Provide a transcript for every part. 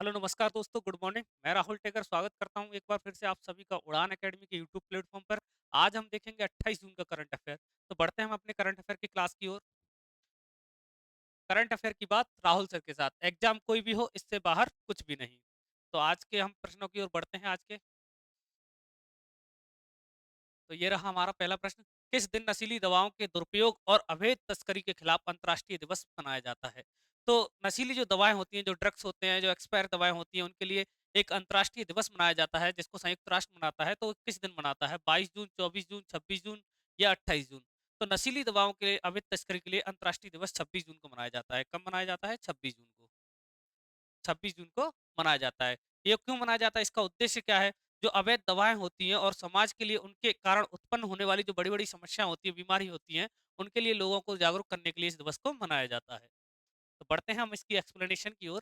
Hello नमस्कार दोस्तों, good morning. मैं राहुल टेकर स्वागत करता हूं एक बार फिर से आप सभी का उड़ान एकेडमी के यूट्यूब प्लेटफॉर्म पर। आज हम देखेंगे 28 जून का करंट अफेयर। तो बढ़ते हैं हम अपने करंट अफेयर की क्लास की ओर। करंट अफेयर की बात राहुल सर के साथ। एग्जाम कोई भी हो, इससे बाहर कुछ भी नहीं। तो आज के हम प्रश्नों की ओर बढ़ते हैं। आज के तो ये रहा हमारा पहला प्रश्न। किस दिन नशीली दवाओं के दुरुपयोग और अवैध तस्करी के खिलाफ अंतर्राष्ट्रीय दिवस मनाया जाता है? तो नशीली जो दवाएं होती हैं, जो ड्रग्स होते हैं, जो एक्सपायर दवाएं होती हैं, उनके लिए एक अंतर्राष्ट्रीय दिवस मनाया जाता है जिसको संयुक्त राष्ट्र मनाता है। तो किस दिन मनाता है? 22 जून, 24 जून, 26 जून या 28 जून? तो नशीली दवाओं के अवैध तस्करी के लिए अंतर्राष्ट्रीय दिवस 26 जून को मनाया जाता है। कब मनाया जाता है? 26 जून को। 26 जून को मनाया जाता है। ये क्यों मनाया जाता है? इसका उद्देश्य क्या है? जो अवैध दवाएं होती हैं और समाज के लिए उनके कारण उत्पन्न होने वाली जो बड़ी बड़ी समस्या होती है, बीमारी होती हैं, उनके लिए लोगों को जागरूक करने के लिए इस दिवस को मनाया जाता है। तो बढ़ते हैं हम इसकी एक्सप्लेनेशन की ओर।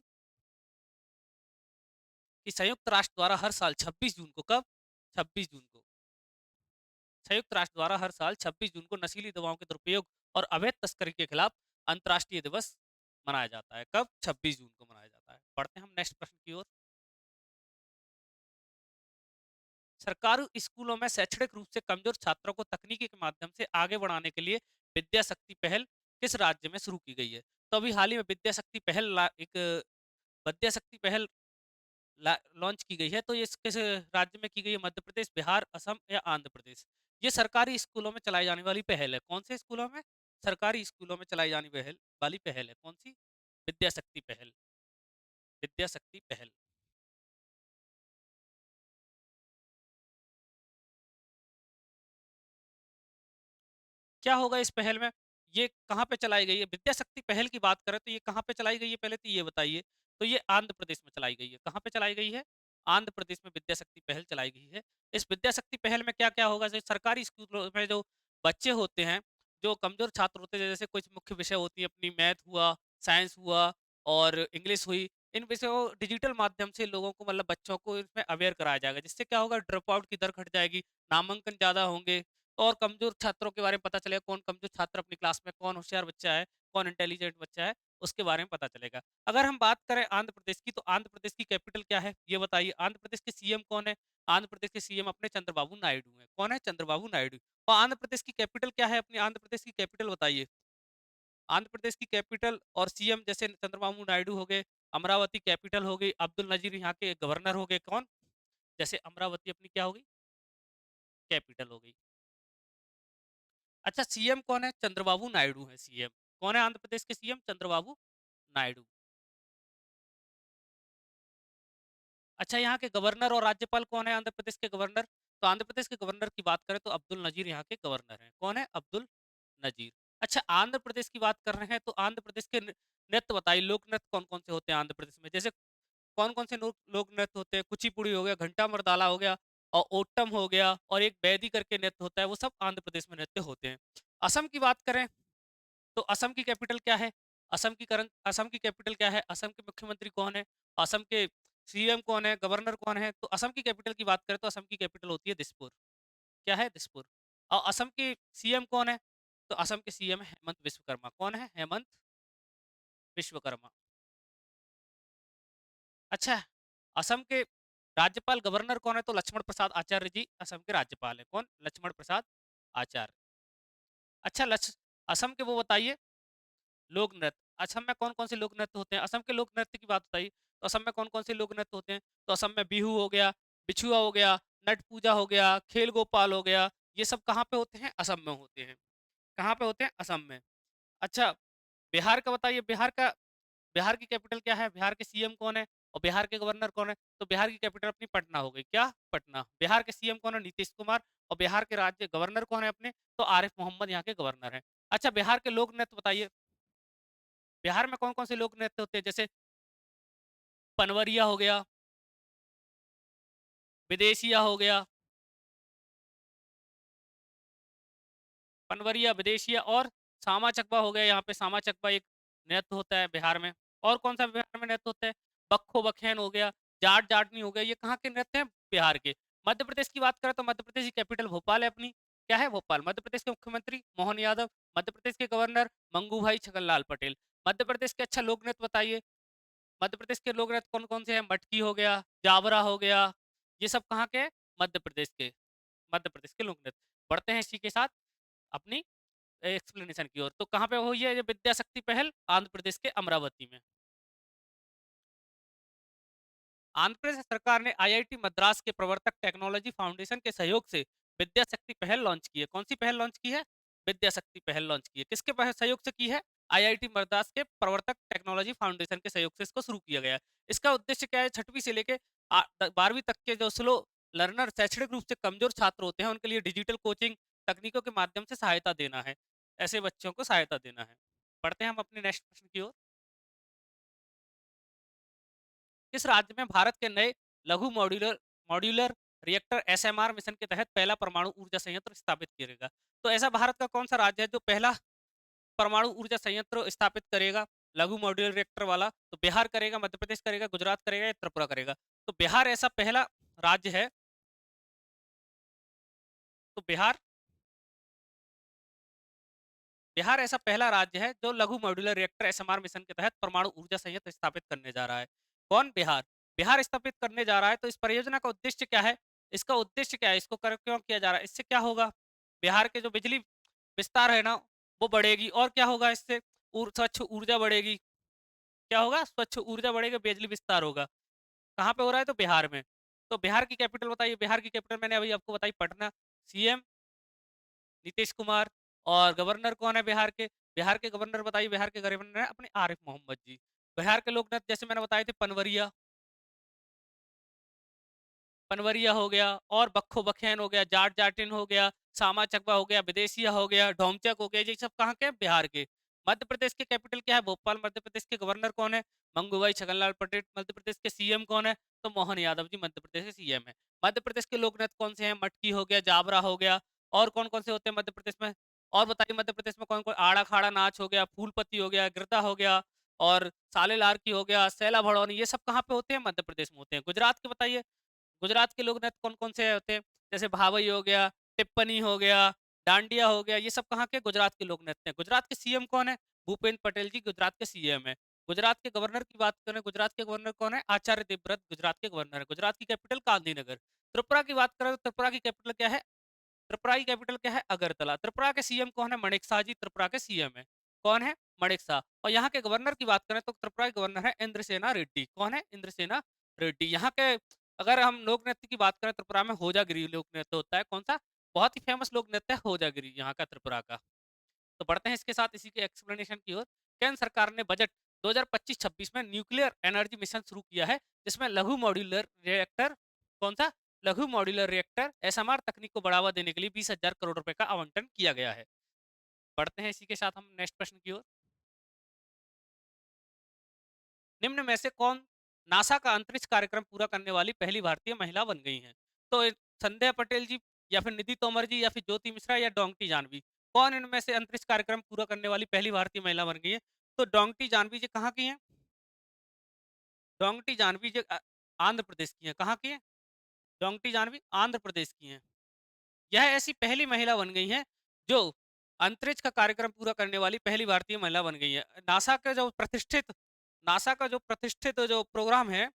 कि संयुक्त राष्ट्र द्वारा हर साल 26 जून को, कब? 26 जून को संयुक्त राष्ट्र द्वारा हर साल 26 जून को नशीली दवाओं के दुरुपयोग और अवैध तस्करी के खिलाफ अंतर्राष्ट्रीय दिवस मनाया जाता है। कब? 26 जून को मनाया जाता है। बढ़ते हैं हम नेक्स्ट प्रश्न की ओर। सरकारी स्कूलों में शैक्षणिक रूप से कमजोर छात्रों को तकनीकी के माध्यम से आगे बढ़ाने के लिए विद्या शक्ति पहल किस राज्य में शुरू की गई है? तो अभी हाल ही में विद्या शक्ति पहल एक विद्या शक्ति पहल लॉन्च की गई है। तो ये किस राज्य में की गई है? मध्य प्रदेश, बिहार, असम या आंध्र प्रदेश? ये सरकारी स्कूलों में चलाई जाने वाली पहल है। कौन से स्कूलों में? सरकारी स्कूलों में चलाई जाने वाली पहल है। कौन सी? विद्या शक्ति पहल। विद्या शक्ति पहल। क्या होगा इस पहल में? ये कहाँ पे चलाई गई है? विद्या शक्ति पहल की बात करें तो ये कहाँ पे चलाई गई है, पहले तो ये बताइए। तो ये आंध्र प्रदेश में चलाई गई है। कहाँ पे चलाई गई है? आंध्र प्रदेश में विद्या शक्ति पहल चलाई गई है। इस विद्या शक्ति पहल में क्या क्या होगा? जैसे सरकारी स्कूलों में जो बच्चे होते हैं, जो कमजोर छात्र होते हैं, जैसे कुछ मुख्य विषय होती है अपनी, मैथ हुआ, साइंस हुआ और इंग्लिश हुई, इन विषयों को डिजिटल माध्यम से लोगों को, मतलब बच्चों को इसमें अवेयर कराया जाएगा। जिससे क्या होगा? ड्रॉप आउट की दर घट जाएगी, नामांकन ज्यादा होंगे और कमजोर छात्रों के बारे में पता चलेगा। कौन कमजोर छात्र अपनी क्लास में, कौन होशियार बच्चा है, कौन इंटेलिजेंट बच्चा है, उसके बारे में पता चलेगा। अगर हम बात करें आंध्र प्रदेश की, तो आंध्र प्रदेश की कैपिटल क्या है ये बताइए? आंध्र प्रदेश के सीएम कौन है? आंध्र प्रदेश के सीएम अपने चंद्रबाबू नायडू हैं। कौन है? चंद्रबाबू नायडू। और आंध्र प्रदेश की कैपिटल क्या है? अपनी आंध्र प्रदेश की कैपिटल बताइए। आंध्र प्रदेश की कैपिटल और सीएम जैसे चंद्रबाबू नायडू हो गए, अमरावती कैपिटल हो गई, अब्दुल नजीर यहाँ के गवर्नर हो गए। कौन? जैसे अमरावती अपनी क्या हो गई? कैपिटल हो गई। अच्छा, सीएम कौन है? चंद्रबाबू नायडू है सीएम। कौन है आंध्र प्रदेश के सीएम? चंद्रबाबू नायडू। अच्छा, यहाँ के गवर्नर और राज्यपाल कौन है? आंध्र प्रदेश के गवर्नर। तो आंध्र प्रदेश के गवर्नर की बात करें तो अब्दुल नजीर यहाँ के गवर्नर हैं। कौन है? अब्दुल नजीर। अच्छा, आंध्र प्रदेश की बात कर रहे हैं तो आंध्र प्रदेश के नृत्य बताइए। लोक नृत्य कौन कौन से होते हैं आंध्र प्रदेश में? जैसे कौन कौन से लोक नृत्य होते हैं? कुचिपुड़ी हो गया, घंटा मर्दाला हो गया और ओटम हो गया और एक बैदी करके नृत्य होता है। वो सब आंध्र प्रदेश में नृत्य होते हैं। असम की बात करें तो असम की कैपिटल क्या है? असम की कैपिटल क्या है? असम के मुख्यमंत्री कौन है? असम के सीएम कौन है? गवर्नर कौन है? तो असम की कैपिटल की बात करें तो असम की कैपिटल होती है दिसपुर। क्या है? दिसपुर। और असम के सीएम कौन है? तो असम के सीएम है हेमंत विश्वकर्मा। कौन है? हेमंत विश्वकर्मा। अच्छा, असम के राज्यपाल गवर्नर कौन है? तो लक्ष्मण प्रसाद आचार्य जी असम के राज्यपाल है। कौन? लक्ष्मण प्रसाद आचार्य। अच्छा, असम के वो बताइए लोक नृत्य। असम में कौन कौन से लोक नृत्य होते हैं? असम के लोक नृत्य की बात बताइए। तो असम में कौन कौन से लोक नृत्य होते हैं? तो असम में बिहू हो गया, बिछुआ हो गया, नट पूजा हो गया, खेल गोपाल हो गया। ये सब कहाँ पे होते हैं? असम में होते हैं। कहाँ पे होते हैं? असम में। अच्छा, बिहार का बताइए। बिहार की कैपिटल क्या है? बिहार के सीएम कौन है? और बिहार के गवर्नर कौन है? तो बिहार की कैपिटल अपनी पटना हो गई। क्या? पटना। बिहार के सीएम कौन है? नीतीश कुमार। और बिहार के राज्य गवर्नर कौन है अपने? तो आरिफ मोहम्मद यहाँ के गवर्नर हैं। अच्छा, बिहार के लोक नृत्य बताइए। बिहार में कौन कौन से लोक नृत्य होते हैं? जैसे पनवरिया हो गया, विदेशिया हो गया, पनवरिया, विदेशिया और सामा चकवा हो गया। यहाँ पे सामा चकवा एक नृत्य होता है बिहार में। और कौन सा बिहार में नृत्य होता है? बख्खो बखेन हो गया, जाट जाटनी हो गया। ये कहाँ के नृत्य हैं? बिहार के। मध्य प्रदेश की बात करें तो मध्य प्रदेश की कैपिटल भोपाल है अपनी। क्या है? भोपाल। मध्य प्रदेश के मुख्यमंत्री मोहन यादव। मध्य प्रदेश के गवर्नर मंगू भाई छगन लाल पटेल। मध्य प्रदेश के अच्छा लोक नृत्य बताइए। मध्य प्रदेश के लोक नृत्य कौन-कौन से हैं? मटकी हो गया, जावरा हो गया, ये सब कहाँ के हैं? मध्य प्रदेश के। मध्य प्रदेश के लोक नृत्य। बढ़ते हैं इसी के साथ अपनी एक्सप्लेनेशन की ओर। तो कहाँ पे हुई है ये विद्या शक्ति पहल? आंध्र प्रदेश के अमरावती में। आंध्र प्रदेश सरकार ने आईआईटी मद्रास के प्रवर्तक टेक्नोलॉजी फाउंडेशन के सहयोग से विद्या शक्ति पहल लॉन्च की है। कौन सी पहल लॉन्च की है? विद्या शक्ति पहल लॉन्च की है। किसके सहयोग से की है? आईआईटी मद्रास के प्रवर्तक टेक्नोलॉजी फाउंडेशन के सहयोग से इसको शुरू किया गया है। इसका उद्देश्य क्या है? छठवीं से लेके 12वीं तक के जो स्लो लर्नर शैक्षणिक रूप से कमजोर छात्र होते हैं उनके लिए डिजिटल कोचिंग तकनीकों के माध्यम से सहायता देना है। ऐसे बच्चों को सहायता देना है। पढ़ते हैं हम अपने नेक्स्ट प्रश्न की ओर। किस राज्य में भारत के नए लघु modular modular reactor ASMR mission के तहत पहला परमाणु ऊर्जा संयंत्र स्थापित करेगा? तो ऐसा भारत का कौन सा राज्य है जो पहला परमाणु ऊर्जा संयंत्र स्थापित करेगा लघु मॉड्यूलर रिएक्टर वाला? तो बिहार करेगा, मध्य प्रदेश करेगा, गुजरात करेगा या त्रिपुरा करेगा? तो बिहार ऐसा पहला राज्य है। तो बिहार ऐसा पहला राज्य है जो लघु मॉड्यूलर रिएक्टर एसएमआर मिशन के तहत परमाणु ऊर्जा संयंत्र स्थापित करने जा रहा है। कौन? बिहार। बिहार स्थापित करने जा रहा है। तो इस परियोजना का उद्देश्य क्या है? इसका उद्देश्य क्या है? इसको क्यों किया जा रहा है? इससे क्या होगा? बिहार के जो बिजली विस्तार है ना वो बढ़ेगी। और क्या होगा इससे? स्वच्छ ऊर्जा बढ़ेगी। क्या होगा? स्वच्छ ऊर्जा बढ़ेगी, बिजली विस्तार होगा। कहाँ पे हो रहा है? तो बिहार में। तो बिहार की कैपिटल बताइए। बिहार की कैपिटल मैंने अभी आपको बताई, पटना। सीएम नीतीश कुमार। और गवर्नर कौन है बिहार के? बिहार के गवर्नर बताइए। बिहार के गवर्नर है अपने आरिफ मोहम्मद जी। बिहार के लोक नृत्य जैसे मैंने बताए थे, पनवरिया, पनवरिया हो गया, और बख्खो बखेन हो गया, जाट जाटिन हो गया, सामा चकवा हो गया, विदेशिया हो गया, ढोमचक हो गया, ये सब कहाँ के? बिहार के। मध्य प्रदेश के कैपिटल क्या है? भोपाल। मध्य प्रदेश के गवर्नर कौन है? मंगूभाई छगनलाल पटेल। मध्य प्रदेश के सीएम कौन है? तो मोहन यादव जी मध्य प्रदेश के सीएम है। मध्य प्रदेश के लोक नृत्य कौन से हैं? मटकी हो गया, जावरा हो गया, और कौन कौन से होते हैं मध्य प्रदेश में? और बताइए मध्य प्रदेश में कौन कौन? आड़ा खाड़ा नाच हो गया, फूलपति हो गया, गिरदा हो गया, और साले लारकी हो गया, सैला भड़ौनी, ये सब कहाँ पे होते हैं? मध्य प्रदेश में होते हैं। गुजरात के बताइए। गुजरात के लोक नृत्य कौन-कौन से होते हैं? जैसे भावई हो गया, टिप्पणी हो गया, डांडिया हो गया, ये सब कहाँ के? गुजरात के लोक नृत्य हैं। गुजरात के सीएम कौन है? भूपेंद्र पटेल जी गुजरात के सीएम है। गुजरात के गवर्नर की बात करें, गुजरात के गवर्नर कौन है? आचार्य देवव्रत गुजरात के गवर्नर है। गुजरात की कैपिटल गांधीनगर। त्रिपुरा की बात करें तो त्रिपुरा की कैपिटल क्या है? त्रिपुरा की कैपिटल क्या है? अगरतला। त्रिपुरा के सीएम कौन है? माणिक शाह जी त्रिपुरा के सीएम है। कौन है? माणिक शाह। और यहाँ के गवर्नर की बात करें तो त्रिपुरा के गवर्नर है इंद्रसेना रेड्डी। कौन है? इंद्रसेना रेड्डी। यहाँ के अगर हम लोक नृत्य की बात करें, त्रिपुरा में होजागिरी लोक नृत्य होता है। कौन सा? बहुत ही फेमस लोक नृत्य है होजागिरी यहाँ का, त्रिपुरा का। तो बढ़ते हैं इसके साथ इसी के एक्सप्लेनेशन की ओर। केंद्र सरकार ने बजट 2025-26 में न्यूक्लियर एनर्जी मिशन शुरू किया है, जिसमें लघु मॉड्यूलर रिएक्टर, कौन सा? लघु मॉड्यूलर रिएक्टर एसएमआर तकनीक को बढ़ावा देने के लिए 20,000 करोड़ रुपए का आवंटन किया गया है। बढ़ते हैं इसी के साथ हम नेक्स्ट प्रश्न की ओर। निम्न में से कौन नासा का अंतरिक्ष कार्यक्रम पूरा करने वाली पहली भारतीय महिला बन गई हैं? तो संध्या पटेल जी, या फिर निधि तोमर जी, या फिर ज्योति मिश्रा, या डोंगटी जानवी? कौन इनमें से अंतरिक्ष कार्यक्रम पूरा करने वाली पहली भारतीय महिला बन गई है? तो डोंगटी जानवी जी कहाँ की हैं? डोंगटी जानवी जी आंध्र प्रदेश की हैं। कहाँ की हैं? डोंगटी जानवी आंध्र प्रदेश की हैं। यह ऐसी पहली महिला बन गई हैं जो अंतरिक्ष का कार्यक्रम पूरा करने वाली पहली भारतीय महिला बन गई है। नासा का जो प्रतिष्ठित जो प्रोग्राम है,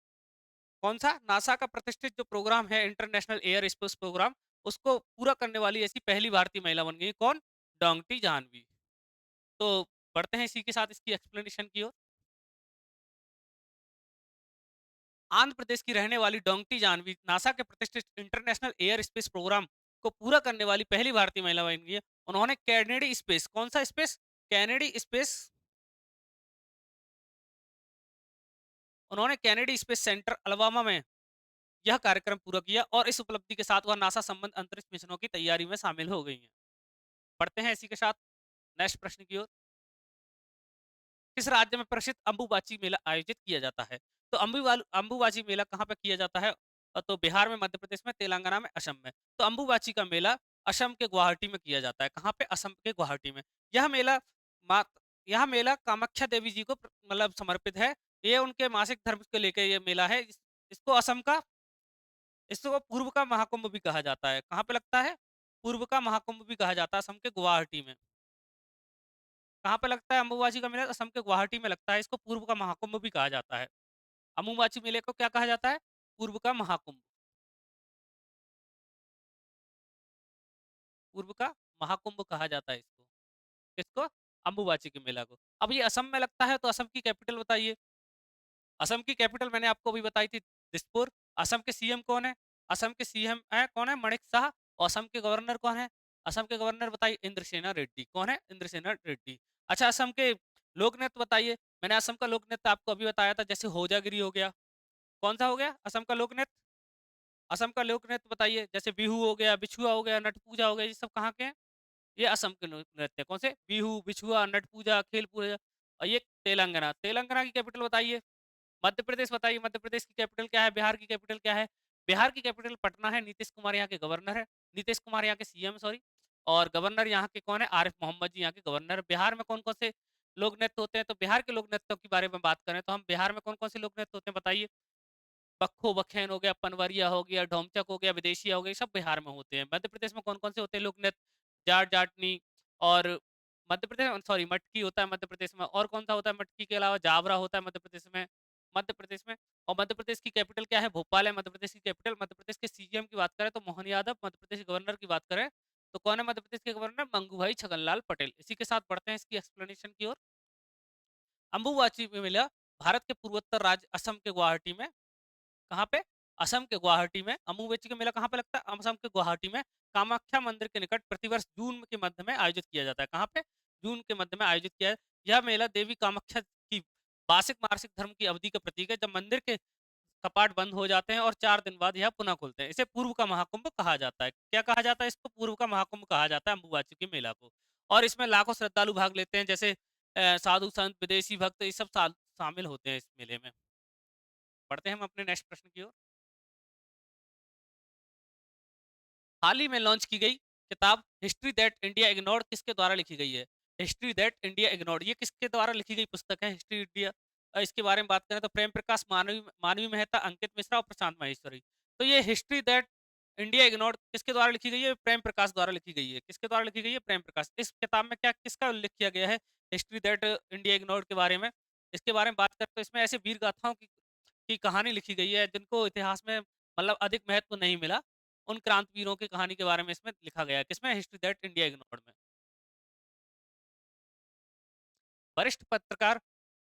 कौन सा? नासा का प्रतिष्ठित जो प्रोग्राम है इंटरनेशनल एयर स्पेस प्रोग्राम, उसको पूरा करने वाली ऐसी पहली भारतीय महिला बन गई। कौन? डोंगटी जानवी। तो बढ़ते हैं इसी के साथ इसकी एक्सप्लेनेशन की ओर। आंध्र प्रदेश की रहने वाली डोंगटी जानवी नासा के प्रतिष्ठित इंटरनेशनल एयर स्पेस प्रोग्राम को पूरा करने वाली पहली भारतीय महिला बन गई है। उन्होंने कैनेडी स्पेस, कौन सा स्पेस? कैनेडी स्पेस, उन्होंने कैनेडी स्पेस सेंटर अल्बामा में यह कार्यक्रम पूरा किया, और इस उपलब्धि के साथ वह नासा संबंध अंतरिक्ष मिशनों की तैयारी में शामिल हो गई हैं। पढ़ते हैं इसी के साथ नेक्स्ट प्रश्न की ओर। किस राज्य में प्रसिद्ध अंबुबाची मेला आयोजित किया जाता है? तो अंबुबाची मेला कहाँ पे किया जाता है? तो बिहार में, मध्य प्रदेश में, तेलंगाना में, असम में। तो अंबुबाची का मेला असम के गुवाहाटी में किया जाता है। कहाँ पे? असम के गुवाहाटी में। यह मेला मा यह मेला कामाख्या देवी जी को मतलब समर्पित है। ये उनके मासिक धर्म को लेकर ये मेला है। इसको असम का, इसको पूर्व का महाकुंभ भी कहा जाता है। कहाँ पे लगता है? पूर्व का महाकुंभ भी कहा जाता है, असम के गुवाहाटी में। कहाँ पे लगता है अंबुबाची का मेला? असम के गुवाहाटी में लगता है। इसको पूर्व का महाकुंभ भी कहा जाता है। अम्बुबाची मेले को क्या कहा जाता है? पूर्व का महाकुंभ। पूर्व का महाकुंभ कहा जाता है इसको। किसको? अम्बुबाची के मेला को। अब ये असम में लगता है तो असम की कैपिटल बताइए। असम की कैपिटल मैंने आपको अभी बताई थी, दिसपुर। असम के सीएम कौन है? असम के सीएम है कौन है? मणिक शाह। और असम के गवर्नर कौन है? असम के गवर्नर बताइए, इंद्रसेना रेड्डी। कौन है? इंद्रसेना रेड्डी। अच्छा, असम के लोक नृत्य बताइए। मैंने असम का लोक नृत्य आपको अभी बताया था, जैसे होजागिरी हो गया। कौन सा हो गया असम का लोक नृत्य? असम का लोक नृत्य बताइए, जैसे बिहू हो गया, बिछुआ हो गया, नट पूजा हो गया, ये सब कहाँ के हैं? ये असम के नृत्य। कौन से? बिहू, बिछुआ, नट पूजा, खेल पूजा। और ये तेलंगाना। तेलंगाना की कैपिटल बताइए। मध्य प्रदेश बताइए, मध्य प्रदेश की कैपिटल क्या है? बिहार की कैपिटल क्या है? बिहार की कैपिटल पटना है। नीतीश कुमार यहाँ के गवर्नर है। नीतीश कुमार यहाँ के सीएम, सॉरी। और गवर्नर यहाँ के कौन है? आरिफ मोहम्मद जी यहाँ के गवर्नर। बिहार में कौन कौन से लोक नृत्य होते हैं? तो बिहार के लोक नृत्यों के बारे में बात करें तो हम बिहार में कौन कौन से लोक नृत्य होते हैं बताइए। बक्खो बखेन हो गया, पनवरिया हो गया, ढोमचक हो गया, विदेशिया हो गया, ये सब बिहार में होते हैं। मध्य प्रदेश में कौन कौन से होते हैं लोक नृत्य? जाट जाटनी। और मध्य प्रदेश, सॉरी, मटकी होता है मध्य प्रदेश में। और कौन सा होता है मटकी के अलावा? जावरा होता है मध्य प्रदेश में। मध्य प्रदेश में। और मध्य प्रदेश की कैपिटल क्या है? भोपाल है मध्य प्रदेश की कैपिटल। मध्य प्रदेश के सीएम की बात करें तो मोहन यादव। मध्य प्रदेश के गवर्नर की बात करें तो कौन है मध्य प्रदेश के गवर्नर? मंगू भाई छगनलाल पटेल। इसी के साथ बढ़ते हैं इसकी एक्सप्लेनेशन की ओर। अंबुबाची मेला भारत के पूर्वोत्तर राज्य असम के गुवाहाटी में, कहाँ पे? असम के गुवाहाटी में। अम्बुबाची का मेला कहाँ पे लगता है? असम के गुवाहाटी में, कामाख्या मंदिर के निकट प्रतिवर्ष जून के मध्य में आयोजित किया जाता है। कहाँ पे? जून के मध्य में आयोजित किया है। यह मेला देवी कामाख्या की मासिक मासिक धर्म की अवधि का प्रतीक है, जब मंदिर के कपाट बंद हो जाते हैं और 4 दिन बाद यह पुनः खुलते हैं। इसे पूर्व का महाकुंभ कहा जाता है। क्या कहा जाता है इसको? पूर्व का महाकुंभ कहा जाता है अम्बुबाची के मेला को। और इसमें लाखों श्रद्धालु भाग लेते हैं, जैसे साधु संत, विदेशी भक्त, ये सब शामिल होते हैं इस मेले में। बढ़ते हैं हम अपने नेक्स्ट प्रश्न की ओर। हाल ही में लॉन्च की गई किताब हिस्ट्री दैट इंडिया इग्नोर्ड किसके द्वारा लिखी गई है? हिस्ट्री दैट इंडिया इग्नोर्ड, ये किसके द्वारा लिखी गई पुस्तक है? History India. इसके बारे में बात करें तो प्रेम प्रकाश, मानवी मानवी मेहता, अंकित मिश्रा और प्रशांत माहेश्वरी। तो ये हिस्ट्री दैट इंडिया इग्नोर्ड किसके द्वारा लिखी गई है? प्रेम प्रकाश द्वारा लिखी गई है। किसके द्वारा लिखी गई है? प्रेम प्रकाश। इस किताब में क्या किसका उल्लेख किया गया है हिस्ट्री दैट इंडिया इग्नोर्ड के बारे में? इसके बारे में बात करें तो इसमें ऐसे वीर गाथाओं की कहानी लिखी गई है जिनको इतिहास में मतलब अधिक महत्व नहीं मिला। उन क्रांतिवीरों की कहानी के बारे में इसमें लिखा गया है। किसमें? हिस्ट्री दैट इंडिया इग्नोर्ड में। वरिष्ठ पत्रकार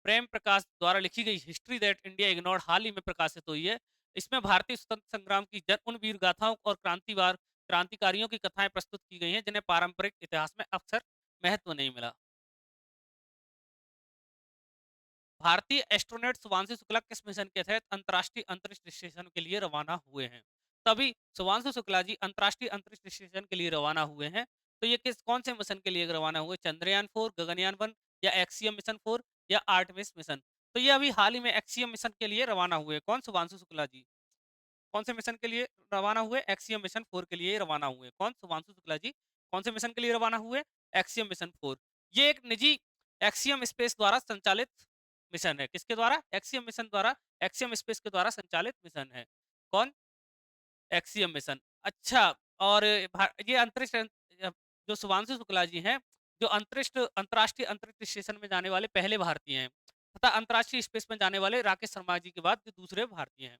प्रेम प्रकाश द्वारा लिखी गई हिस्ट्री दैट इंडिया इग्नोर्ड हाल ही में प्रकाशित हुई है। इसमें भारतीय स्वतंत्र संग्राम की उन वीर गाथाओं और क्रांतिकारियों की कथाएं प्रस्तुत की गई हैं जिन्हें पारंपरिक इतिहास में अक्सर महत्व नहीं मिला। भारतीय एस्ट्रोनॉट शुभांशु शुक्ला किस मिशन के तहत अंतर्राष्ट्रीय अंतरिक्ष स्टेशन के लिए रवाना हुए हैं? तभी शुभांशु शुक्ला जी अंतर्राष्ट्रीय अंतरिक्ष स्टेशन के लिए रवाना हुए हैं। तो ये कौन से मिशन के लिए रवाना हुए? चंद्रयान 4, गगनयान 1, या एक्सियम मिशन 4, या आर्टमिस मिशन? तो ये अभी हाल ही में एक्सियम मिशन के लिए रवाना हुए। कौन? शुभांशु शुक्ला जी। कौन से मिशन के लिए रवाना हुए? एक्सियम मिशन 4 के लिए रवाना हुए। कौन? शुभांशु शुक्ला जी। कौन से मिशन के लिए रवाना हुए? Axiom mission 4। ये एक निजी एक्सियम स्पेस द्वारा संचालित मिशन है। किसके द्वारा? एक्सियम मिशन द्वारा, एक्सियम स्पेस के द्वारा संचालित मिशन है। कौन? Axiom mission. अच्छा। और ये अंतरिक्ष जो शुभांशु शुक्ला जी हैं, जो अंतर्राष्ट्रीय अंतरिक्ष स्टेशन में जाने वाले पहले भारतीय हैं, तथा अंतर्राष्ट्रीय स्पेस में जाने वाले राकेश शर्मा जी के बाद जो दूसरे भारतीय हैं।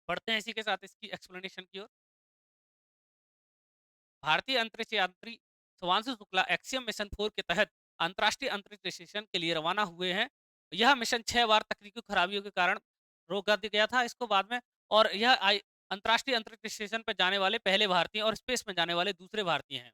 बढ़ते हैं इसी के साथ इसकी एक्सप्लेनेशन की ओर। भारतीय अंतरिक्ष यात्री शुभांशु शुक्ला एक्सियम मिशन 4 के तहत अंतर्राष्ट्रीय अंतरिक्ष स्टेशन के लिए रवाना हुए हैं। यह मिशन 6 बार तकनीकी खराबियों के कारण रोक दिया गया था इसको बाद में। और यह अंतर्राष्ट्रीय अंतरिक्ष स्टेशन पर जाने वाले पहले भारतीय और स्पेस में जाने वाले दूसरे भारतीय हैं।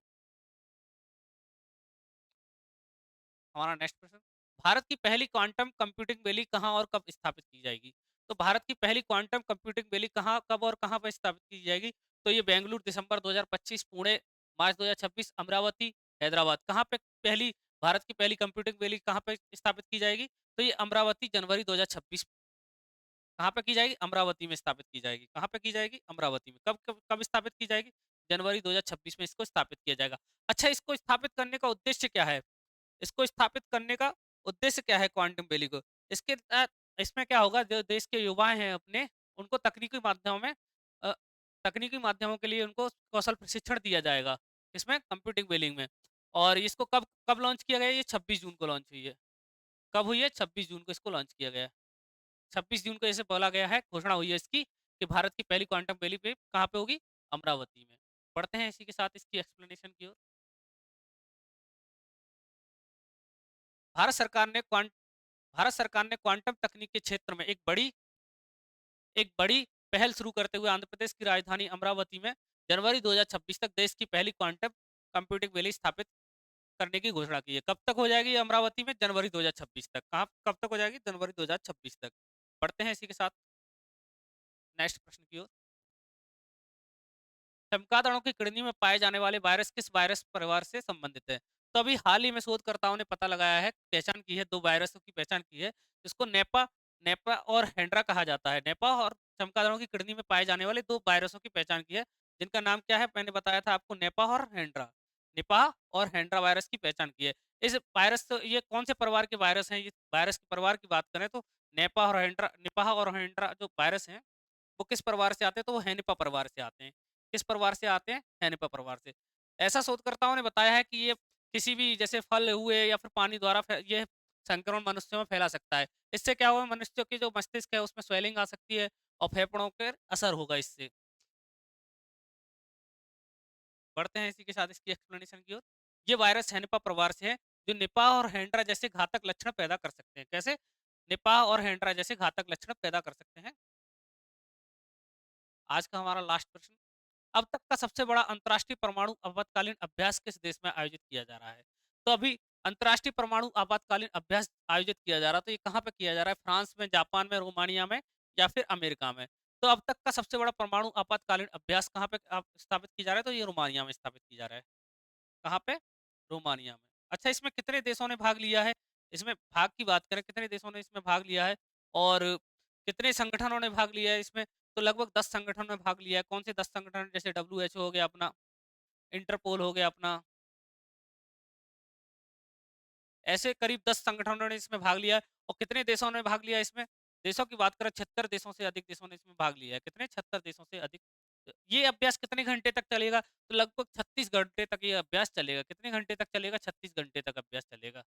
हमारा नेक्स्ट प्रश्न, भारत की पहली क्वांटम कंप्यूटिंग वैली कहाँ और कब स्थापित की जाएगी? तो भारत की पहली क्वांटम कंप्यूटिंग वैली कहाँ, कब और कहाँ पर स्थापित की जाएगी? तो ये बेंगलुरु दिसंबर 2025, पुणे मार्च 2026, अमरावती हैदराबाद। कहाँ पे पहली, भारत की पहली कंप्यूटिंग वैली कहाँ पे स्थापित की जाएगी? तो ये अमरावती जनवरी 2026। कहाँ पे की जाएगी? अमरावती में स्थापित की जाएगी। कहाँ पे की जाएगी? अमरावती में। कब कब कब स्थापित की जाएगी? जनवरी 2026 में इसको स्थापित किया जाएगा। अच्छा, इसको स्थापित करने का उद्देश्य क्या है? इसको स्थापित करने का उद्देश्य क्या है क्वांटम वैली को? इसके इसमें क्या होगा, जो देश के युवा हैं अपने, उनको अ, तकनीकी माध्यमों के लिए उनको कौशल प्रशिक्षण दिया जाएगा। इसमें कंप्यूटिंग वैली में। और इसको कब कब लॉन्च किया गया? ये 26 जून को लॉन्च हुई है। कब हुई है? 26 जून को इसको लॉन्च किया गया है। 26 जून को ऐसे बोला गया है, घोषणा हुई है इसकी कि भारत की पहली क्वांटम वैली पे कहाँ पे होगी? अमरावती में। बढ़ते हैं इसी के साथ इसकी एक्सप्लेनेशन की ओर। भारत सरकार ने क्वांट भारत सरकार ने क्वांटम तकनीक के क्षेत्र में एक बड़ी पहल शुरू करते हुए आंध्र प्रदेश की राजधानी अमरावती में जनवरी 2026 तक देश की पहली क्वांटम कंप्यूटिंग वैली स्थापित करने की घोषणा की है। कब तक हो जाएगी अमरावती में? जनवरी 2026 तक। कब तक हो जाएगी? जनवरी 2026 तक। बढ़ते हैं इसी के साथ नेक्स्ट प्रश्न की ओर। चमगादड़ों की किडनी में पाए जाने वाले वायरस किस वायरस परिवार से संबंधित है? तो अभी हाल ही में शोधकर्ताओं ने पता लगाया है, पहचान की है, दो वायरसों की पहचान की है, जिसको नेपा नेपा और हेंड्रा कहा जाता है। नेपा और चमगादड़ों की किडनी में पाए जाने वाले दो वायरसों की पहचान की है, जिनका नाम क्या है? मैंने बताया था आपको, नेपा और हेंड्रा। निपाह और हेंड्रा वायरस की पहचान की है। इस वायरस ये कौन से परिवार के वायरस हैं? ये वायरस के परिवार की बात करें तो निपाह और हेंड्रा जो वायरस हैं, वो किस परिवार से आते हैं? तो वो हेनिपा परिवार से आते हैं। किस परिवार से आते हैं? हेनिपा परिवार से। ऐसा शोधकर्ताओं ने बताया है कि ये किसी भी जैसे फल हुए या फिर पानी द्वारा ये संक्रमण मनुष्यों में फैला सकता है। इससे क्या हुआ? मनुष्यों की जो मस्तिष्क है उसमें स्वेलिंग आ सकती है और फेफड़ों पर असर होगा इससे। बढ़ते हैं इसी के साथ इसकी एक्सप्लेनेशन की ओर। ये वायरस हेनिपा परिवार से है, जो निपाह और हेंड्रा जैसे घातक लक्षण पैदा कर सकते हैं। कैसे? निपाह और हेंड्रा जैसे घातक लक्षण पैदा कर सकते हैं। आज का हमारा लास्ट प्रश्न। अब तक का सबसे बड़ा अंतर्राष्ट्रीय परमाणु आपातकालीन अभ्यास किस देश में आयोजित किया जा रहा है? तो अभी अंतर्राष्ट्रीय परमाणु आपातकालीन अभ्यास आयोजित किया जा रहा है, तो ये कहाँ पे किया जा रहा है? फ्रांस में, जापान में, रोमानिया में या फिर अमेरिका में? तो अब तक का सबसे बड़ा परमाणु आपातकालीन अभ्यास कहाँ पे स्थापित किया जा रहा है? तो ये रोमानिया में स्थापित किया जा रहा है। कहाँ पे? रोमानिया में। अच्छा, इसमें कितने देशों ने भाग लिया है? इसमें भाग की बात करें, कितने देशों ने इसमें भाग लिया है और कितने संगठनों ने भाग लिया है इसमें? तो लगभग 10 संगठनों ने भाग लिया है। कौन से 10 संगठन? जैसे डब्ल्यूएचओ हो गया अपना, इंटरपोल हो गया अपना, ऐसे करीब 10 संगठनों ने इसमें भाग लिया है। और कितने देशों ने भाग लिया इसमें? देशों की बात करें, 76 देशों से अधिक देशों ने इसमें भाग लिया है। कितने? 76 देशों से अधिक। ये अभ्यास कितने घंटे तक चलेगा? तो लगभग 36 घंटे तक ये अभ्यास चलेगा। कितने घंटे तक चलेगा? 36 घंटे तक अभ्यास चलेगा।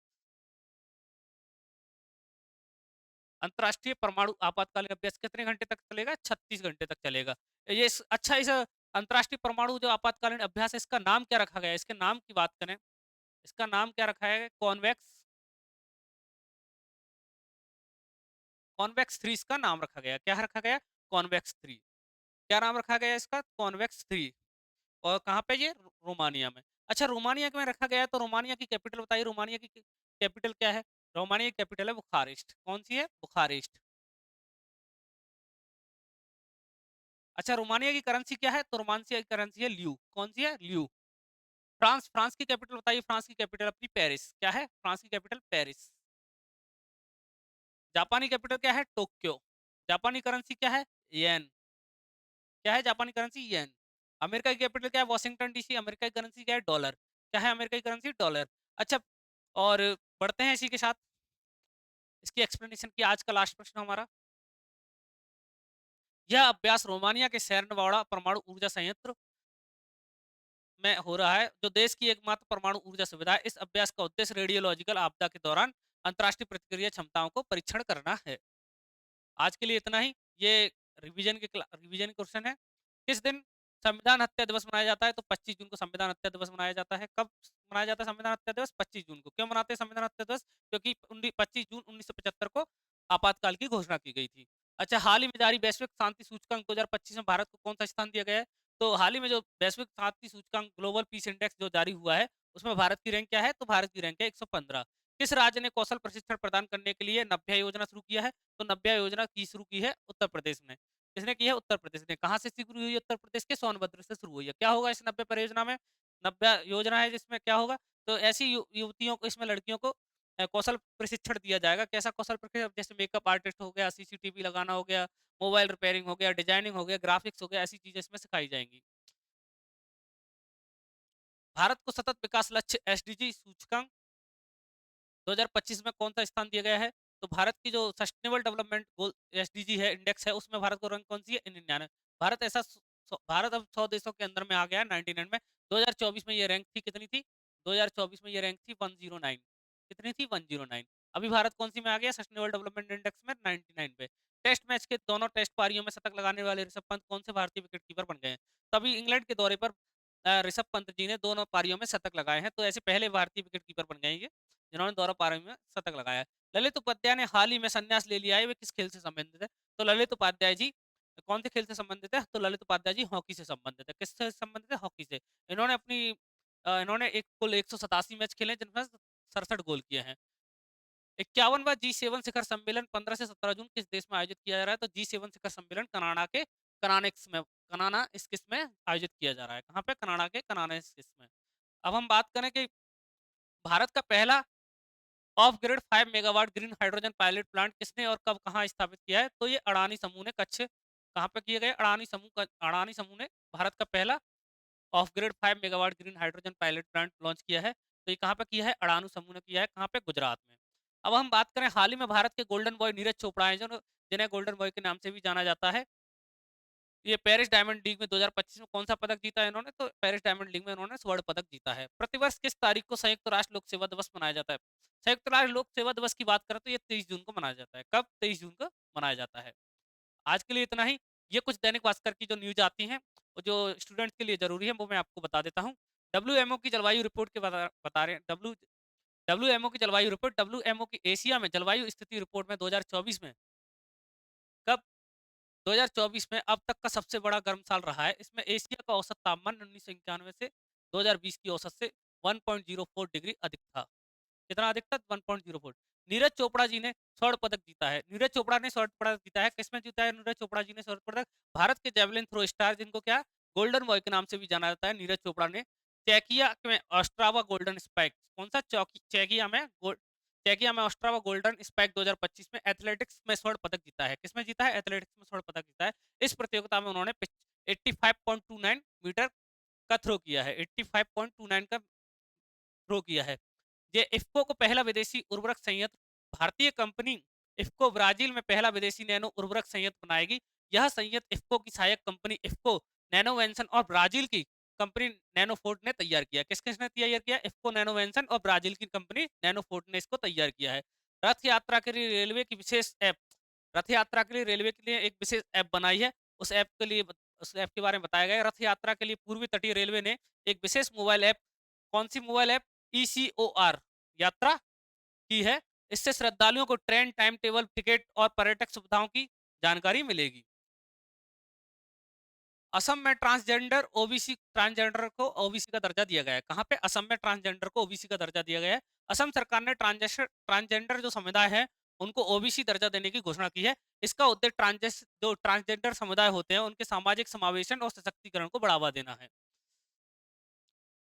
अंतर्राष्ट्रीय परमाणु आपातकालीन अभ्यास कितने घंटे तक चलेगा? 36 घंटे तक चलेगा। अच्छा, इस अंतर्राष्ट्रीय परमाणु जो आपातकालीन अभ्यास है, इसका नाम क्या रखा गया है? इसके नाम की बात करें, इसका नाम क्या रखा है? कॉन्वेक्स 3 इसका नाम रखा गया। क्या रखा गया? कॉन्वेक्स 3। क्या नाम रखा गया इसका? कॉन्वेक्स 3। और कहाँ पे ये? रोमानिया में। अच्छा, रोमानिया में रखा गया है, तो रोमानिया की कैपिटल बताइए। रोमानिया की कैपिटल क्या है? रोमानिया की कैपिटल है बुखारेस्ट। कौन सी है? बुखारेस्ट। अच्छा, रोमानिया की करेंसी क्या है? तो रोमानिया की करेंसी है ल्यू। कौन सी है? ल्यू। फ्रांस की कैपिटल बताइए। फ्रांस की कैपिटल अपनी पेरिस। क्या है? फ्रांस की कैपिटल पेरिस। जापानी कैपिटल क्या है? टोक्यो। जापानी करेंसी क्या है? येन। क्या है जापानी करेंसी? येन। अमेरिका की कैपिटल क्या है? Washington DC. अमेरिका की करेंसी क्या है? डॉलर। क्या है अमेरिका की करेंसी? डॉलर। अच्छा, और बढ़ते हैं इसी के साथ इसकी एक्सप्लेनेशन की। आज का लास्ट प्रश्न हमारा, यह अभ्यास रोमानिया के सैरनवाड़ा परमाणु ऊर्जा संयंत्र में हो रहा है, जो देश की एकमात्र परमाणु ऊर्जा सुविधा है। इस अभ्यास का उद्देश्य रेडियोलॉजिकल आपदा के दौरान अंतर्राष्ट्रीय प्रतिक्रिया क्षमताओं को परीक्षण करना है। आज के लिए इतना ही। ये रिवीजन क्वेश्चन है। किस दिन संविधान हत्या दिवस मनाया जाता है? तो 25 जून को संविधान हत्या दिवस मनाया जाता है। कब मनाया जाता है संविधान हत्या दिवस? 25 जून को। क्यों मनाते हैं संविधान हत्या दिवस? क्योंकि 25 जून 1975 को आपातकाल की घोषणा की गई थी। अच्छा, हाल ही में जारी वैश्विक शांति सूचकांक 2025 में भारत को कौन सा स्थान दिया गया है? तो हाल ही में जो वैश्विक शांति सूचकांक ग्लोबल पीस इंडेक्स जो जारी हुआ है, उसमें भारत की रैंक क्या है? तो भारत की रैंक है 115। किस राज्य ने कौशल प्रशिक्षण प्रदान करने के लिए नभ्या योजना शुरू किया है? तो नब्या योजना की शुरू की है उत्तर प्रदेश में। किसने की है? उत्तर प्रदेश ने। कहाँ से शुरू हुई है? उत्तर प्रदेश के सोनभद्र से शुरू हुई है। क्या होगा इस नब्या परियोजना में? नब्या योजना है जिसमें क्या होगा? तो ऐसी युवतियों को, इसमें लड़कियों को कौशल प्रशिक्षण दिया जाएगा। कैसा कौशल प्रशिक्षण? जैसे मेकअप आर्टिस्ट हो गया, सीसीटीवी लगाना हो गया, मोबाइल रिपेयरिंग हो गया, डिजाइनिंग हो गया, ग्राफिक्स हो गया, ऐसी चीजें इसमें सिखाई जाएंगी। भारत को सतत विकास लक्ष्य एसडीजी सूचकांक 2025 में कौन सा स्थान दिया गया है? तो भारत की जो सस्टेनेबल डेवलपमेंट गोल एसडीजी है, इंडेक्स है, उसमें भारत को रैंक कौन सी है? 99। भारत अब 100 देशों के अंदर में आ गया है 99 में। 2024 में ये रैंक थी, कितनी थी? 2024 में ये रैंक थी 109। कितनी थी? 109। अभी भारत कौन सी में आ गया? सस्टेनेबल डेवलपमेंट इंडेक्स में 99 पे। टेस्ट मैच के दोनों टेस्ट पारियों में शतक लगाने वाले ऋषभ पंत कौन से भारतीय विकेटकीपर बन गए हैं? तो अभी इंग्लैंड के दौरे पर ऋषभ पंत जी ने दोनों पारियों में शतक लगाए हैं, तो ऐसे पहले भारतीय विकेटकीपर बन गए हैं ये, जिन्होंने दोनों पारियों में शतक लगाया है। ललित उपाध्याय ने हाल ही में संन्यास ले लिया है, वे किस खेल से संबंधित है? तो ललित उपाध्याय जी कौन से खेल से संबंधित है? तो ललित उपाध्याय जी हॉकी से संबंधित है। किससे संबंधित है? हॉकी से। इन्होंने एक कुल 187 मैच खेले जिनमें 67 गोल किए हैं। 51वां G7 शिखर सम्मेलन 15 से 17 जून किस देश में आयोजित किया जा रहा है? तो G7 शिखर सम्मेलन कनाडा के कनानाइस्किस में आयोजित किया जा रहा है। कहाँ पे? कनाडा के कनानाइस्किस में। अब हम बात करें कि भारत का पहला of grid 5 megawatt green hydrogen pilot plant किसने और कब कहाँ स्थापित किया है? तो ये अडानी समूह ने कच्छ कहाँ पे किए गए? अडानी समूह ने भारत का पहला of grid 5 megawatt green hydrogen pilot plant launch किया है। तो ये कहाँ पे किया है? अडानी समूह ने किया है। कहाँ पे? गुजरात में। अब हम बात करें हाल ही में भारत के गोल्डन बॉय नीरज चोपड़ा हैं, जिन्हें गोल्डन बॉय के नाम से भी जाना जाता है। ये पेरिस डायमंड लीग में 2025 में कौन सा पदक जीता है इन्होंने? तो पेरिस डायमंड लीग में इन्होंने स्वर्ण पदक जीता है। प्रतिवर्ष किस तारीख को संयुक्त राष्ट्र लोक सेवा दिवस मनाया जाता है? संयुक्त राष्ट्र लोक सेवा दिवस की बात करें तो ये 23 जून को मनाया जाता है। कब? 23 जून को मनाया जाता है। आज के लिए इतना ही। ये कुछ दैनिक भास्कर की जो न्यूज आती हैं और जो स्टूडेंट्स के लिए जरूरी है वो मैं आपको बता देता हूँ। डब्ल्यूएमओ की जलवायु रिपोर्ट के बता रहे हैं। डब्ल्यूएमओ की जलवायु रिपोर्ट, डब्ल्यूएमओ की एशिया में जलवायु स्थिति रिपोर्ट में 2024 में कब 2024 में अब तक का सबसे बड़ा गर्म साल रहा है। इसमें एशिया का औसत तापमान 1991 से 2020 की औसत से 1.04 डिग्री अधिक था। कितना अधिक था? 1.04। नीरज चोपड़ा जी ने स्वर्ण पदक जीता है। नीरज चोपड़ा ने स्वर्ण पदक जीता है। किसमें जीता है नीरज चोपड़ा जी ने स्वर्ण पदक? भारत के जेवलिन थ्रो स्टार, जिनको क्या गोल्डन बॉय के नाम से भी जाना जाता है, नीरज चोपड़ा ने चेकिया में ऑस्ट्रावा गोल्डन स्पाइक, कौन सा चेकिया में ऑस्ट्रावा गोल्डन स्पाइक 2025 में एथलेटिक्स में स्वर्ण पदक जीता है। किसमें जीता है? एथलेटिक्स में स्वर्ण पदक जीता है। इस प्रतियोगिता में उन्होंने 85.29 मीटर का थ्रो किया है। 85.29 का थ्रो किया है। ये इफ्को को पहला विदेशी उर्वरक संयंत्र, भारतीय कंपनी इफ्को ब्राजील में पहला विदेशी नैनो उर्वरक संयंत्र बनाएगी। यह संयंत्र इफ्को की सहायक कंपनी इफ्को नैनोवेंसन और ब्राजील की कंपनी नैनोफोर्ट ने तैयार किया। किस किसने तैयार किया? इफ्को नैनोवेंसन और ब्राजील की कंपनी नैनोफोर्ट ने इसको तैयार किया है। रथ यात्रा के लिए रेलवे की विशेष ऐप, रथ यात्रा के लिए रेलवे के लिए एक विशेष ऐप बनाई है। उस ऐप के बारे में बताया गया है। रथ यात्रा के लिए पूर्वी तटीय रेलवे ने एक विशेष मोबाइल ऐप, कौन सी मोबाइल ऐप? ECOR यात्रा की है। इससे श्रद्धालुओं को ट्रेन टाइम टेबल, टिकट और पर्यटक सुविधाओं की जानकारी मिलेगी। असम में ट्रांसजेंडर को ओबीसी का दर्जा दिया गया है। कहाँ पे? असम में ट्रांसजेंडर को ओबीसी का दर्जा दिया गया है। असम सरकार ने ट्रांसजेंडर जो समुदाय है उनको ओबीसी दर्जा देने की घोषणा की है। इसका उद्देश्य जो ट्रांसजेंडर समुदाय होते हैं उनके सामाजिक समावेशन और सशक्तिकरण को बढ़ावा देना है।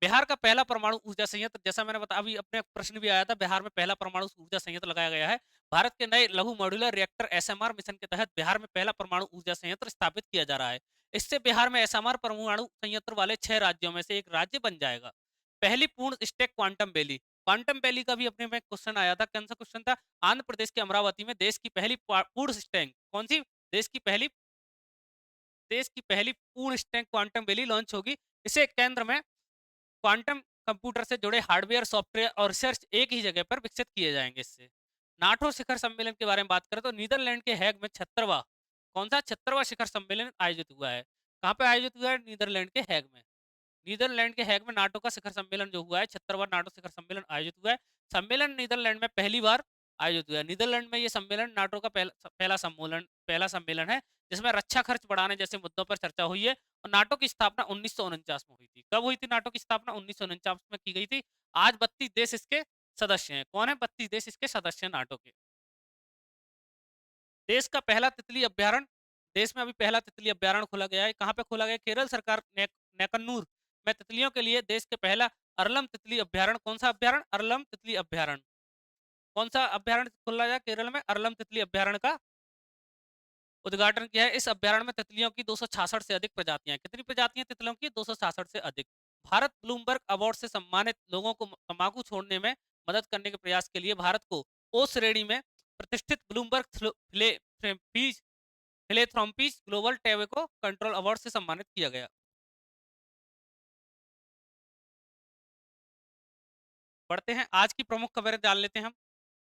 बिहार का पहला परमाणु ऊर्जा संयंत्र, जैसा मैंने बताया अभी अपने प्रश्न भी आया था, बिहार में पहला परमाणु ऊर्जा संयंत्र लगाया गया है। भारत के नए लघु मॉड्यूलर रिएक्टर एसएमआर मिशन के तहत बिहार में पहला परमाणु ऊर्जा संयंत्र स्थापित किया जा रहा है। इससे बिहार में एसएमआर परमाणु संयंत्र वाले 6 राज्यों में से एक राज्य बन जाएगा। पहली पूर्ण स्टैक क्वांटम वैली का भी अपने में क्वेश्चन आया था। कौन सा क्वेश्चन था? आंध्र प्रदेश के अमरावती में देश की पहली पूर्ण स्टैक, कौन सी? देश की पहली पूर्ण स्टैक क्वांटम वैली लॉन्च होगी। इसे केंद्र में क्वांटम कंप्यूटर से जुड़े हार्डवेयर, सॉफ्टवेयर और रिसर्च एक ही जगह पर विकसित किए जाएंगे। इससे नाटो शिखर सम्मेलन के बारे में बात करें तो नीदरलैंड के हैग में 76वां, कौन सा? 76वां शिखर सम्मेलन आयोजित हुआ है। कहाँ पे आयोजित हुआ है? नीदरलैंड के हैग में। नीदरलैंड के हैग में नाटो का शिखर सम्मेलन जो हुआ है, 76वां नाटो शिखर सम्मेलन आयोजित हुआ है। सम्मेलन नीदरलैंड में पहली बार आयोजित हुआ है। नीदरलैंड में ये सम्मेलन नाटो का पहला सम्मेलन है जिसमें रक्षा खर्च बढ़ाने जैसे मुद्दों पर चर्चा हुई है। और नाटो की स्थापना 1949 में हुई थी। कब हुई थी नाटो की स्थापना? 1949 में की गई थी। आज 32 देश इसके सदस्य हैं। कौन है? 32 देश इसके सदस्य हैं नाटो के। देश का पहला तितली अभ्यारण, देश में अभी पहला तितली अभ्यारण खोला गया है। कहाँ पे खोला गया? केरल सरकार ने नेकन्नूर में तितलियों के लिए देश के पहला अरलम तितली अभ्यारण, कौन सा अभ्यारण? अरलम तितली अभ्यारण। कौन सा अभ्यारण खोला गया केरल में? अरलम तितली अभ्यारण का उद्घाटन किया है। इस अभ्यारण्य में तितलियों की 266 से अधिक प्रजातियां हैं। कितनी प्रजातियां तितलियों की? 266 से अधिक। भारत ब्लूमबर्ग अवार्ड से सम्मानित लोगों को तंबाकू छोड़ने में मदद करने के प्रयास के लिए भारत को ओ श्रेणी में प्रतिष्ठित Bloomberg Philanthropies global tobacco control award से सम्मानित किया गया। बढ़ते हैं आज की प्रमुख खबरें जान लेते हैं हम।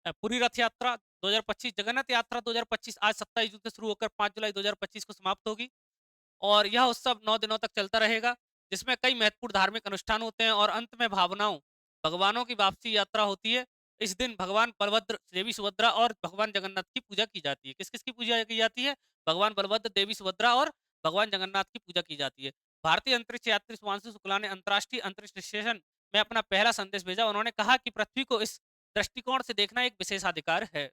पुरी रथ यात्रा 2025, जगन्नाथ यात्रा 2025 आज 27 जून से शुरू होकर 5 जुलाई 2025 को समाप्त होगी और यह उत्सव 9 दिनों तक चलता रहेगा, जिसमें कई महत्वपूर्ण धार्मिक अनुष्ठान होते हैं और अंत में भावनाओं भगवानों की वापसी यात्रा होती है। इस दिन भगवान बलभद्र, देवी सुभद्रा और भगवान जगन्नाथ की पूजा की जाती है। किस-किस की पूजा की जाती है? भगवान बलभद्र, देवी सुभद्रा और भगवान जगन्नाथ की पूजा की जाती है। भारतीय अंतरिक्ष यात्री सुधांशु शुक्ला ने अंतर्राष्ट्रीय अंतरिक्ष स्टेशन में अपना पहला संदेश भेजा। उन्होंने कहा कि पृथ्वी को इस दृष्टिकोण से देखना एक विशेषाधिकार है।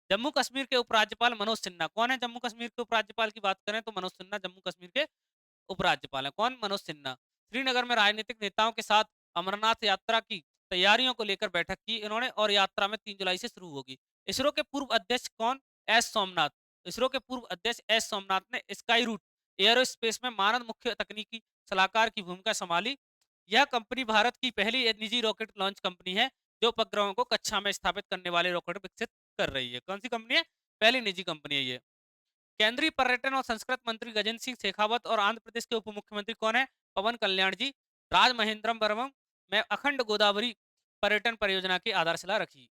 जम्मू कश्मीर के उपराज्यपाल मनोज सिन्हा कौन है? जम्मू कश्मीर के उपराज्यपाल की बात करें तो मनोज सिन्हा जम्मू कश्मीर के उपराज्यपाल हैं। कौन? मनोज सिन्हा। श्रीनगर में राजनीतिक नेताओं के साथ अमरनाथ यात्रा की तैयारियों को लेकर बैठक की इन्होंने और यात्रा में 3 जुलाई से शुरू होगी। इसरो के पूर्व अध्यक्ष कौन? एस सोमनाथ। इसरो के पूर्व अध्यक्ष एस सोमनाथ ने स्काई रूट एयरोस्पेस में मानद मुख्य तकनीकी सलाहकार की भूमिका संभाली। यह कंपनी भारत की पहली निजी रॉकेट लॉन्च कंपनी है जो उपग्रहों को कक्षा में स्थापित करने वाले रॉकेट विकसित कर रही है। कौन सी कंपनी है? पहली निजी कंपनी है ये। केंद्रीय पर्यटन और संस्कृति मंत्री गजेंद्र सिंह शेखावत और आंध्र प्रदेश के उप मुख्यमंत्री कौन है? पवन कल्याण जी। राजमहेंद्रवरम में अखंड गोदावरी पर्यटन परियोजना की आधारशिला रखी।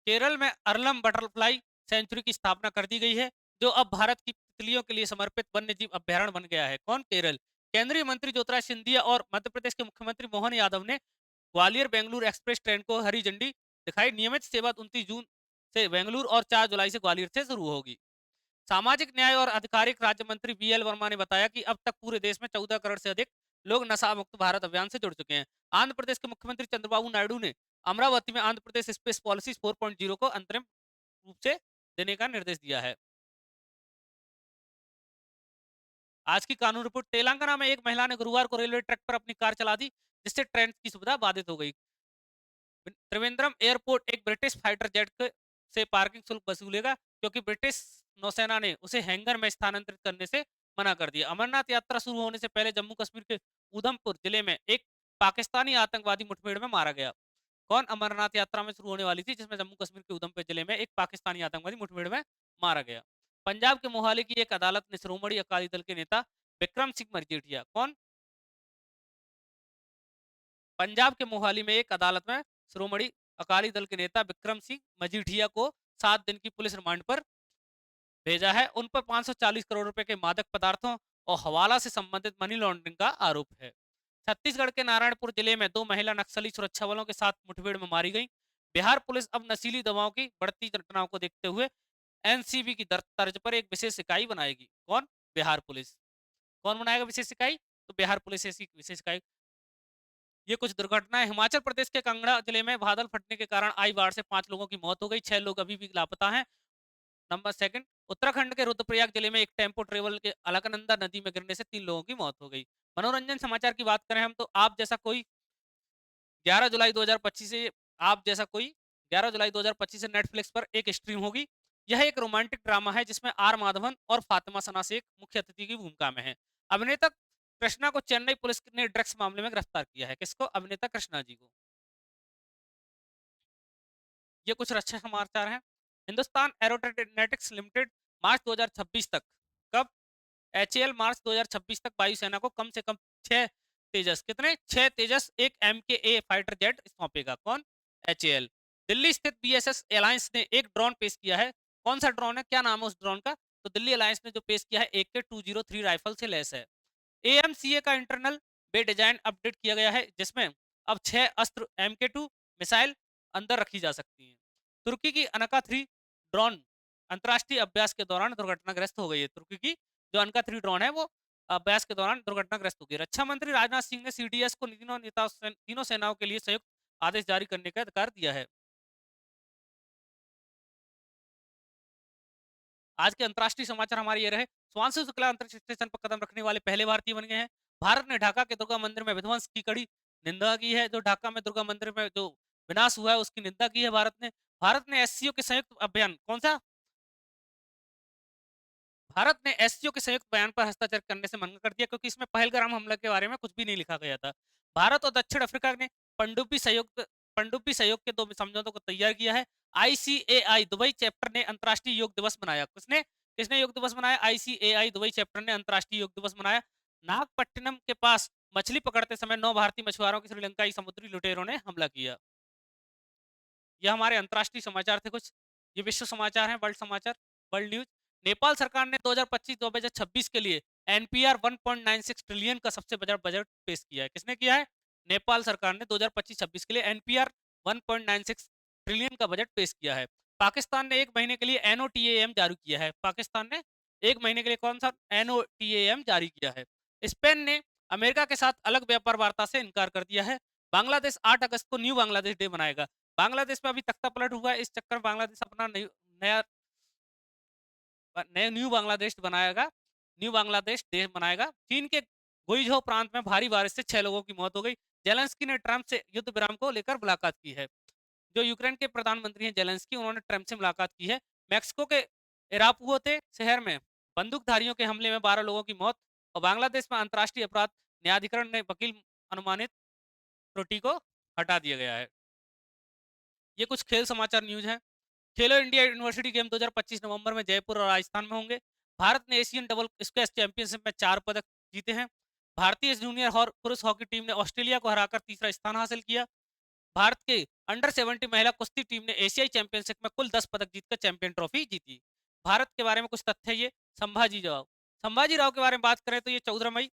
केरल में अरलम बटरफ्लाई सेंचुरी की स्थापना कर दी गई है जो अब भारत की तितलियों के लिए समर्पित वन्यजीव अभ्यारण्य बन गया है। कौन? केरल। केंद्रीय मंत्री ज्योतिराज सिंधिया और मध्य प्रदेश के मुख्यमंत्री मोहन यादव ने ग्वालियर बेंगलुरु एक्सप्रेस ट्रेन को हरी झंडी दिखाई। नियमित सेवा 29 जून से बेंगलुरु और 4 जुलाई से ग्वालियर से शुरू होगी। सामाजिक न्याय और आधिकारिक राज्य मंत्री बीएल वर्मा ने बताया कि अब तक पूरे देश में 14 करोड़ से अधिक लोग नशा मुक्त भारत अभियान से जुड़ चुके हैं। आंध्र प्रदेश के मुख्यमंत्री चंद्रबाबू नायडू ने अमरावती में आंध्र प्रदेश स्पेस पॉलिसी 4.0 को अंतरिम रूप से देने का निर्देश दिया है। आज की कानून रिपोर्ट। तेलंगाना में एक महिला ने गुरुवार को रेलवे ट्रैक पर अपनी कार चला दी जिससे ट्रेन की सुविधा बाधित हो गई। त्रिवेंद्रम एयरपोर्ट एक ब्रिटिश फाइटर जेट से पार्किंग शुल्क वसूलेगा क्योंकि ब्रिटिश नौसेना ने उसे हैंगर में स्थानांतरित करने से मना कर दिया। अमरनाथ यात्रा शुरू होने से पहले जम्मू कश्मीर के उधमपुर जिले में एक पाकिस्तानी आतंकवादी मुठभेड़ में मारा गया। कौन? अमरनाथ यात्रा में शुरू होने वाली थी जिसमें जम्मू कश्मीर के उधमपुर जिले में एक पाकिस्तानी आतंकवादी मुठभेड़ में मारा गया। पंजाब के मोहाली की एक अदालत ने श्रोमणी अकाली दल के नेता विक्रम सिंह मजीठिया कौन? पंजाब के मोहाली में एक अदालत में श्रोमणी अकाली दल के नेता विक्रम सिंह मजीठिया को 7 दिन की पुलिस रिमांड पर भेजा है। उन पर 540 करोड़ रुपए के मादक पदार्थों और हवाला से संबंधित मनी लॉन्ड्रिंग का आरोप है। छत्तीसगढ़ के नारायणपुर जिले में 2 महिला नक्सली सुरक्षा बलों के साथ मुठभेड़ में मारी गई। बिहार पुलिस अब नशीली दवाओं की बढ़ती घटनाओं को देखते हुए एनसीबी की तर्ज पर एक विशेष इकाई बनाएगी। कौन? बिहार पुलिस। कौन बनाएगा विशेष इकाई? तो बिहार पुलिस ऐसी विशेष इकाई। ये कुछ दुर्घटनाएं। हिमाचल प्रदेश के कांगड़ा जिले में बादल फटने के कारण आई बाढ़ से 5 लोगों की मौत हो गई। 6 लोग अभी भी लापता हैं। नंबर सेकंड, उत्तराखंड के रुद्रप्रयाग जिले में एक टेम्पो ट्रेवल के अलकनंदा नदी में गिरने से 3 लोगों की मौत हो गई। मनोरंजन समाचार की बात करें हम तो आप जैसा कोई 11 जुलाई 2025 से आप जैसा कोई 11 जुलाई 2025 से नेटफ्लिक्स पर एक स्ट्रीम होगी। यह एक रोमांटिक ड्रामा है जिसमें आर माधवन और फातिमा सना शेख मुख्य अतिथि की भूमिका में है। अभिनेता कृष्णा को चेन्नई पुलिस ने ड्रग्स मामले में गिरफ्तार किया है। किसको? अभिनेता कृष्णा जी को। ये कुछ रक्षा समाचार हैं। हिंदुस्तान एरोनॉटिक्स लिमिटेड मार्च 2026 तक कब? एचएएल मार्च 2026 तक वायुसेना को कम से कम 6 तेजस कितने 6 तेजस एक एमके फाइटर जेट सौंपेगा। कौन? एचएएल। दिल्ली स्थित बीएसएस अलायंस ने एक ड्रोन पेश किया है। कौन सा ड्रोन है? क्या नाम है उस ड्रोन का? तो दिल्ली अलायंस ने जो पेश किया है AK-203 राइफल से लैस है। एएमसीए का इंटरनल बे डिजाइन अपडेट किया गया है जिसमें अब 6 अस्त्र MK2 मिसाइल अंदर रखी जा सकती हैं। तुर्की की अनका 3 ड्रोन अंतर्राष्ट्रीय अभ्यास के दौरान दुर्घटनाग्रस्त हो गई है। तुर्की की जो अनका 3 ड्रोन है वो अभ्यास के दौरान दुर्घटनाग्रस्त हो गई। रक्षा मंत्री राजनाथ सिंह ने सीडीएस को तीनों सेनाओं के लिए संयुक्त आदेश जारी करने का अधिकार दिया है। आज के अंतर्राष्ट्रीय समाचार हमारे ये रहे। सुधांशु शुक्ला अंतरिक्ष स्टेशन पर कदम रखने वाले पहले भारतीय बन गए हैं। भारत ने ढाका के दुर्गा मंदिर में विध्वंस की कड़ी निंदा की है। जो ढाका में दुर्गा मंदिर में जो विनाश हुआ है उसकी निंदा की है भारत ने एससीओ के संयुक्त अभियान कौन सा? भारत ने एससीओ के संयुक्त बयान पर हस्ताक्षर करने से मना कर दिया क्योंकि इसमें पहलगाम हमले के बारे में कुछ भी नहीं लिखा गया था। भारत और दक्षिण अफ्रीका ने पनडुब्बी सहयोग के 2 समझौतों को तैयार किया है। आईसीएआई दुबई चैप्टर ने अंतर्राष्ट्रीय योग दिवस मनाया। किसने किसने योग दिवस मनाया? आईसीएआई दुबई चैप्टर ने अंतर्राष्ट्रीय योग दिवस मनाया। नागपट्टिनम के पास मछली पकड़ते समय 9 भारतीय मछुआरों की श्रीलंकाई समुद्री लुटेरों ने हमला किया। ये हमारे अंतर्राष्ट्रीय समाचार थे कुछ। ये विश्व समाचार हैं, वर्ल्ड समाचार, वर्ल्ड न्यूज़। नेपाल सरकार ने 2025-2026 के लिए एनपीआर 1.96 ट्रिलियन का सबसे बड़ा बजट पेश किया है। किसने किया है? नेपाल सरकार ने 2025-26 के लिए एनपीआर 1.96 ट्रिलियन का बजट पेश किया है। पाकिस्तान ने 1 महीने के लिए एनओटीएएम जारी किया है। पाकिस्तान ने 1 महीने के लिए कौन सा एनओटीएएम जारी किया है। स्पेन ने अमेरिका के साथ अलग व्यापार वार्ता से इनकार कर दिया है। बांग्लादेश 8 अगस्त को न्यू बांग्लादेश डे मनाएगा। बांग्लादेश में अभी तख्ता पलट हुआ है, इस चक्कर में बांग्लादेश अपना नया नया न्यू बांग्लादेश बनाएगा, न्यू बांग्लादेश देश बनाएगा। चीन के गुइझो प्रांत में भारी बारिश से 6 लोगों की मौत हो गई। जेलेंस्की ने ट्रंप से युद्ध विराम को लेकर मुलाकात की है। जो यूक्रेन के प्रधानमंत्री हैं जेलेंस्की, उन्होंने ट्रंप से मुलाकात की है। मैक्सिको के इरापुआते शहर में बंदूकधारियों के हमले में 12 लोगों की मौत और बांग्लादेश में अंतर्राष्ट्रीय अपराध न्यायाधिकरण ने वकील अनुमानित त्रुटि को हटा दिया गया है। ये कुछ खेल समाचार न्यूज हैं। खेलो इंडिया यूनिवर्सिटी गेम 2025 नवंबर में जयपुर और राजस्थान में होंगे। भारत ने एशियन डबल स्क्वैश चैंपियनशिप में 4 पदक जीते हैं। भारतीय जूनियर पुरुष हॉकी टीम ने ऑस्ट्रेलिया को हराकर तीसरा स्थान हासिल किया। भारत के अंडर 70 महिला कुश्ती टीम ने एशियाई चैंपियनशिप में कुल 10 पदक जीतकर चैंपियन ट्रॉफी जीती। भारत के बारे में कुछ तथ्य है ये। संभाजी राव के बारे में बात करें तो ये 14 मई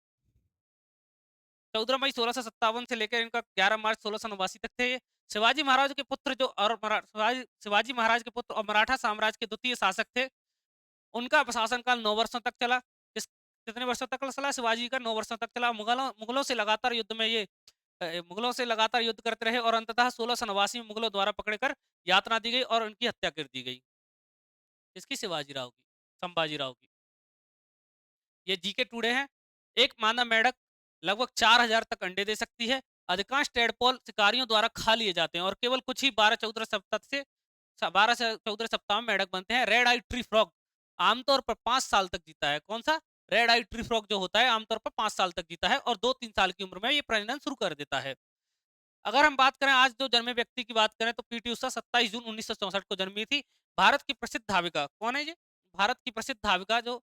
1657 से लेकर इनका 11 मार्च 1689 तक थे। शिवाजी महाराज के पुत्र जो और शिवाजी महाराज के पुत्र और मराठा साम्राज्य के द्वितीय शासक थे। उनका शासनकाल 9 वर्षों तक चला। कितने वर्षों तक चला? शिवाजी का 9 वर्षों तक चला। मुगलों से लगातार युद्ध में ये मुगलों से लगातार युद्ध करते रहे और अंततः 1689 में मुगलों द्वारा पकड़कर यातना दी गई और उनकी हत्या कर दी गई। इसकी शिवाजीराव की, संभाजीराव की। ये जीके टूडे हैं। एक मादा मेंढक लगभग 4000 तक अंडे दे सकती है। अधिकांश टेडपोल शिकारियों द्वारा खा लिए जाते हैं और केवल कुछ ही 12 से 14 सप्ताह में मेंढक बनते हैं। रेड आई ट्री फ्रॉग आमतौर पर 5 साल तक जीता है। कौन सा? रेड आई ट्री फ्रॉग जो होता है आमतौर पर 5 साल तक जीता है और 2-3 साल की उम्र में ये प्रजनन शुरू कर देता है। अगर हम बात करें आज जो जन्मे व्यक्ति की बात करें तो पीटी उषा 27 जून 1964 को जन्मी थी। भारत की प्रसिद्ध धाविका कौन है ये? भारत की प्रसिद्ध धाविका जो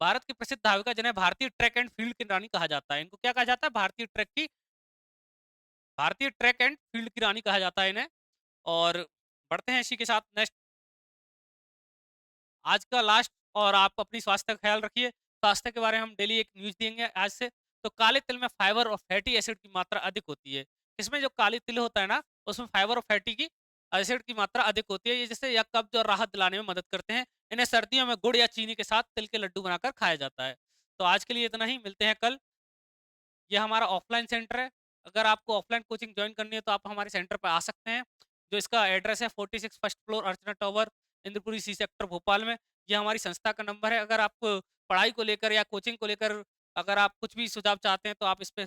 भारत की प्रसिद्ध धाविका जिन्हें भारतीय ट्रैक एंड फील्ड की रानी कहा जाता है। इनको क्या कहा जाता है? भारतीय ट्रैक एंड फील्ड की रानी कहा जाता है इन्हें। और बढ़ते हैं इसी के साथ नेक्स्ट आज का लास्ट। और आप अपनी स्वास्थ्य का ख्याल रखिए। स्वास्थ्य के बारे में हम डेली एक न्यूज देंगे आज से। तो काले तिल में फाइबर और फैटी एसिड की मात्रा अधिक होती है। इसमें जो काले तिल होता है ना, उसमें फाइबर और फैटी की एसिड की मात्रा अधिक होती है। ये जिससे यह कब्ज और राहत दिलाने में मदद करते हैं। इन्हें सर्दियों में गुड़ या चीनी के साथ तिल के लड्डू बनाकर खाया जाता है। तो आज के लिए इतना ही, मिलते हैं कल। ये हमारा ऑफलाइन सेंटर है। अगर आपको ऑफलाइन कोचिंग ज्वाइन करनी है तो आप हमारे सेंटर पर आ सकते हैं। जो इसका एड्रेस है 46 first floor Archana tower, Indrapuri C sector Bhopal में। ये हमारी संस्था का नंबर है। अगर आप पढ़ाई को लेकर या कोचिंग को लेकर अगर आप कुछ भी सुझाव चाहते हैं तो आप इस पे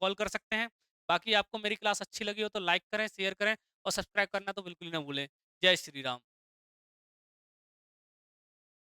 कॉल कर सकते हैं। बाकी आपको मेरी क्लास अच्छी लगी हो तो लाइक करें, शेयर करें और सब्सक्राइब करना तो बिल्कुल ही ना भूलें। जय श्री राम।